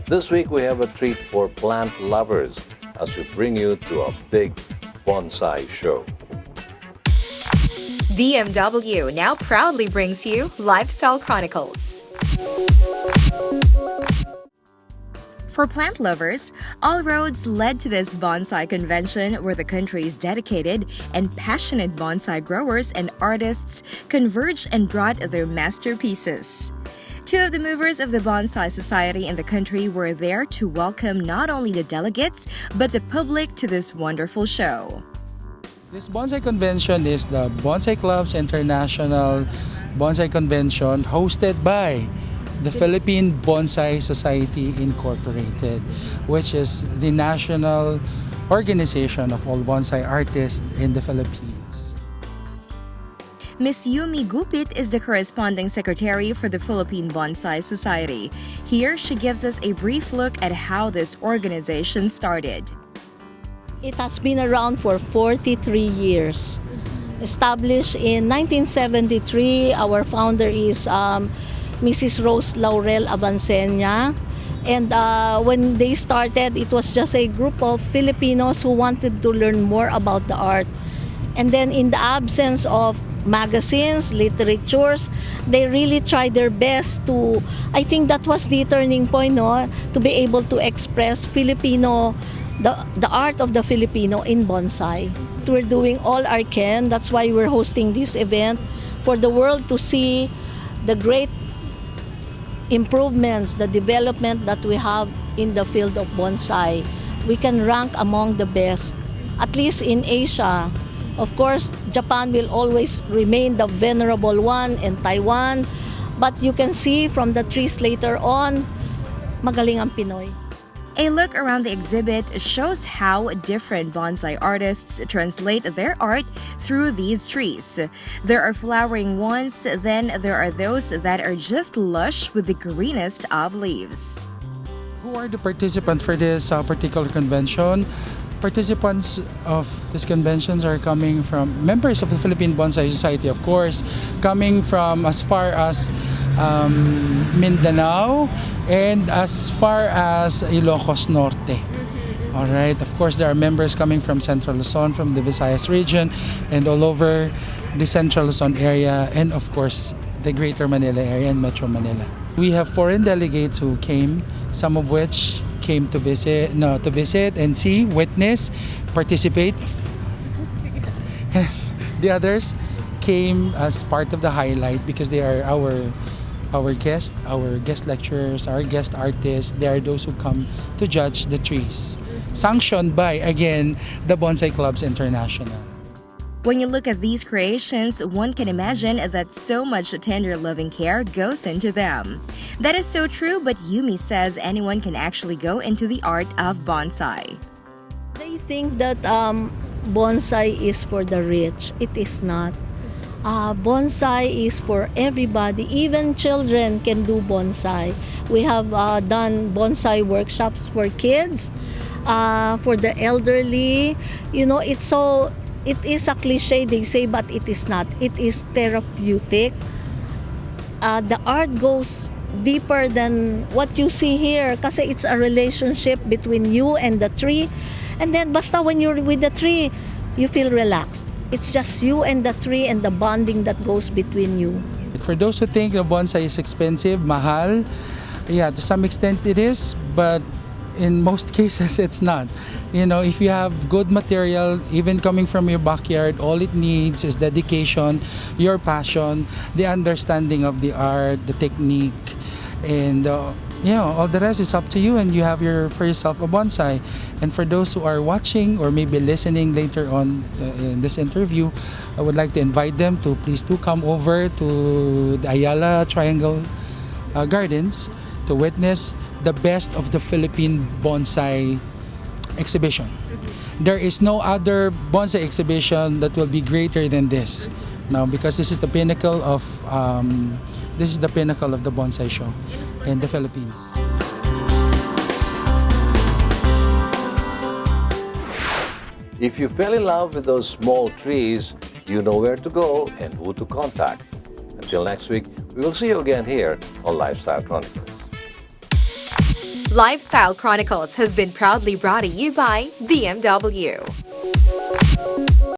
This week we have a treat for plant lovers as we bring you to a big bonsai show. BMW now proudly brings you Lifestyle Chronicles. For plant lovers, all roads led to this bonsai convention where the country's dedicated and passionate bonsai growers and artists converged and brought their masterpieces. Two of the movers of the Bonsai Society in the country were there to welcome not only the delegates, but the public to this wonderful show. This bonsai convention is the Bonsai Club's International Bonsai Convention hosted by the Philippine Bonsai Society Incorporated, which is the national organization of all bonsai artists in the Philippines. Ms. Yumi Gupit is the corresponding secretary for the Philippine Bonsai Society. Here, she gives us a brief look at how this organization started. It has been around for 43 years. Established in 1973, our founder is Mrs. Rose Laurel Avancenia. And when they started, it was just a group of Filipinos who wanted to learn more about the art. And then in the absence of magazines, literatures, they really tried their best to, I think that was the turning point, no? To be able to express Filipino, the art of the Filipino in bonsai. We're doing all our can, that's why we're hosting this event, for the world to see the great improvements, the development that we have in the field of bonsai. We can rank among the best, at least in Asia. Of course, Japan will always remain the venerable one, and Taiwan. But you can see from the trees later on, magaling ang Pinoy. A look around the exhibit shows how different bonsai artists translate their art through these trees. There are flowering ones, then there are those that are just lush with the greenest of leaves. Who are the participants for this particular convention? Participants of these conventions are coming from members of the Philippine Bonsai Society, of course, coming from as far as Mindanao and as far as Ilocos Norte. All right, of course, there are members coming from Central Luzon, from the Visayas region, and all over the Central Luzon area, and of course, the Greater Manila area and Metro Manila. We have foreign delegates who came, some of which came to visit and see, witness, participate. The others came as part of the highlight because they are our guest lecturers, our guest artists. They are those who come to judge the trees, sanctioned by, again, the Bonsai Clubs International. When you look at these creations, one can imagine that so much tender loving care goes into them. That is so true, but Yumi says anyone can actually go into the art of bonsai. They think that bonsai is for the rich. It is not. Bonsai is for everybody. Even children can do bonsai. We have done bonsai workshops for kids, for the elderly. You know, it is a cliche, they say, but it is not. It is therapeutic. The art goes deeper than what you see here kasi it's a relationship between you and the tree. And then basta when you're with the tree, you feel relaxed. It's just you and the tree and the bonding that goes between you. For those who think the bonsai is expensive, mahal, yeah, to some extent it is, but in most cases it's not. You know, if you have good material, even coming from your backyard, all it needs is dedication, your passion, the understanding of the art, the technique, and you know, all the rest is up to you, and you have for yourself a bonsai. And for those who are watching or maybe listening later on in this interview, I would like to invite them to please do come over to the Ayala Triangle Gardens to witness the best of the Philippine bonsai exhibition. There is no other bonsai exhibition that will be greater than this now, because this is the pinnacle of the bonsai show in the Philippines. If you fell in love with those small trees, you know where to go and who to contact. Until next week, we will see you again here on Lifestyle Chronicles. Lifestyle Chronicles has been proudly brought to you by BMW.